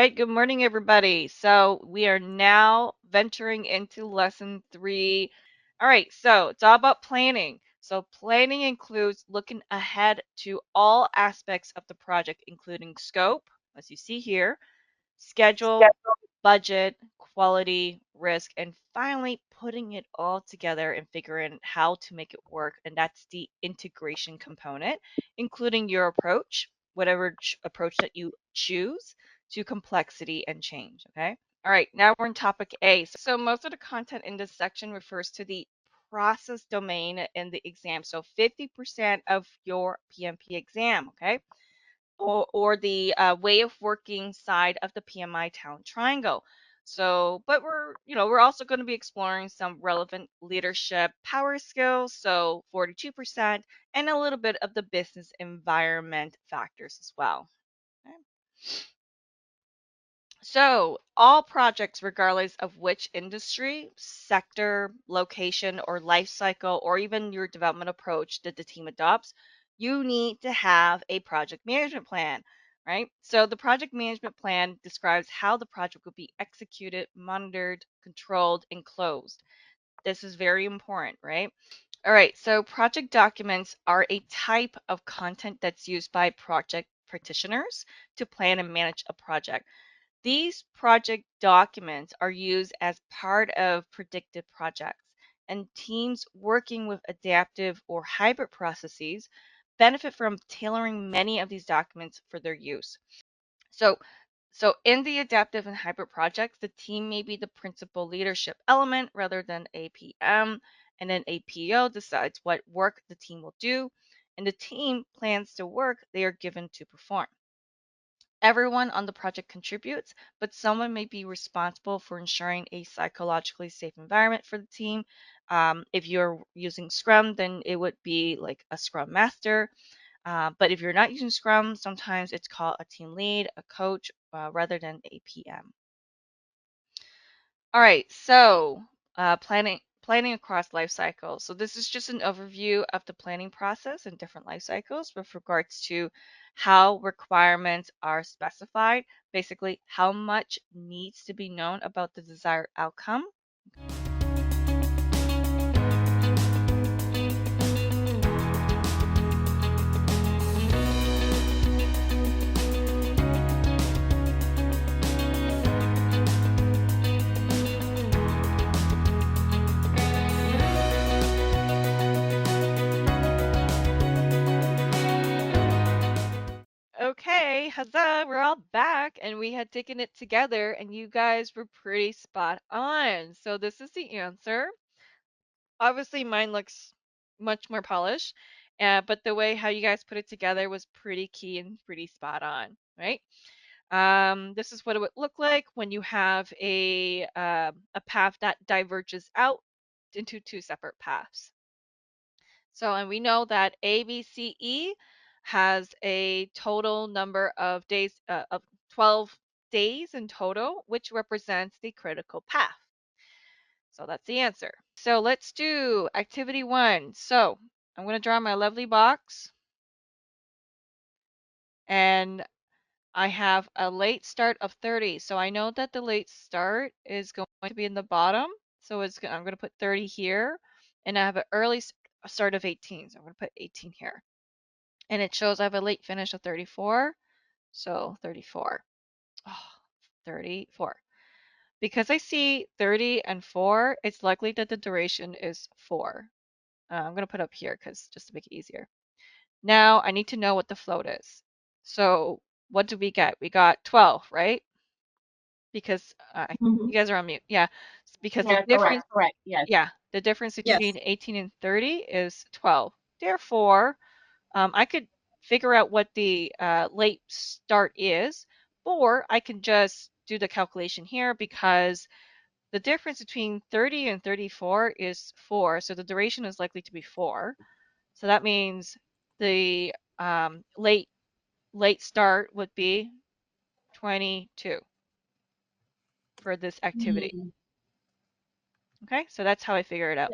right, good morning, everybody. So we are now venturing into lesson 3. All right, so it's all about planning. So planning includes looking ahead to all aspects of the project, including scope, as you see here, schedule, budget, quality, risk, and finally putting it all together and figuring how to make it work. And that's the integration component, including your approach, whatever approach that you choose to complexity and change. Okay. All right. Now we're in topic A. So most of the content in this section refers to the process domain in the exam. So 50% of your PMP exam. Okay, or the way of working side of the PMI talent triangle. So, but we're also going to be exploring some relevant leadership power skills. So 42% and a little bit of the business environment factors as well. Okay. So all projects, regardless of which industry, sector, location, or life cycle, or even your development approach that the team adopts, you need to have a project management plan, right? So the project management plan describes how the project will be executed, monitored, controlled, and closed. This is very important, right? All right, so project documents are a type of content that's used by project practitioners to plan and manage a project. These project documents are used as part of predictive projects, and teams working with adaptive or hybrid processes benefit from tailoring many of these documents for their use. So, so in the adaptive and hybrid projects, the team may be the principal leadership element rather than a PM, and then a PO decides what work the team will do, and the team plans the work they are given to perform. Everyone on the project contributes, but someone may be responsible for ensuring a psychologically safe environment for the team. If you're using Scrum, then it would be like a Scrum Master. But if you're not using Scrum, sometimes it's called a team lead, a coach, rather than a PM. All right, so planning across life cycles. So this is just an overview of the planning process in different life cycles with regards to how requirements are specified, basically how much needs to be known about the desired outcome. Okay, huzzah, we're all back and we had taken it together and you guys were pretty spot on. So this is the answer. Obviously mine looks much more polished, but the way how you guys put it together was pretty key and pretty spot on, right? This is what it would look like when you have a path that diverges out into two separate paths. So, and we know that ABCE has a total number of days of 12 days in total, which represents the critical path. So that's the answer. So let's do activity 1. So I'm going to draw my lovely box. And I have a late start of 30. So I know that the late start is going to be in the bottom. So I'm going to put 30 here. And I have an early start of 18. So I'm going to put 18 here. And it shows I have a late finish of 34. So 34. Oh, 34. Because I see 30 and 4, it's likely that the duration is 4. I'm going to put up here because just to make it easier. Now I need to know what the float is. So what do we get? We got 12, right? Because you guys are on mute. Yeah, because the Yeah, difference, correct. Yes. yeah, the difference Yes. between 18 and 30 is 12. Therefore, I could figure out what the late start is, or I can just do the calculation here because the difference between 30 and 34 is 4, so the duration is likely to be 4. So that means the late start would be 22 for this activity. Mm. Okay, so that's how I figure it out.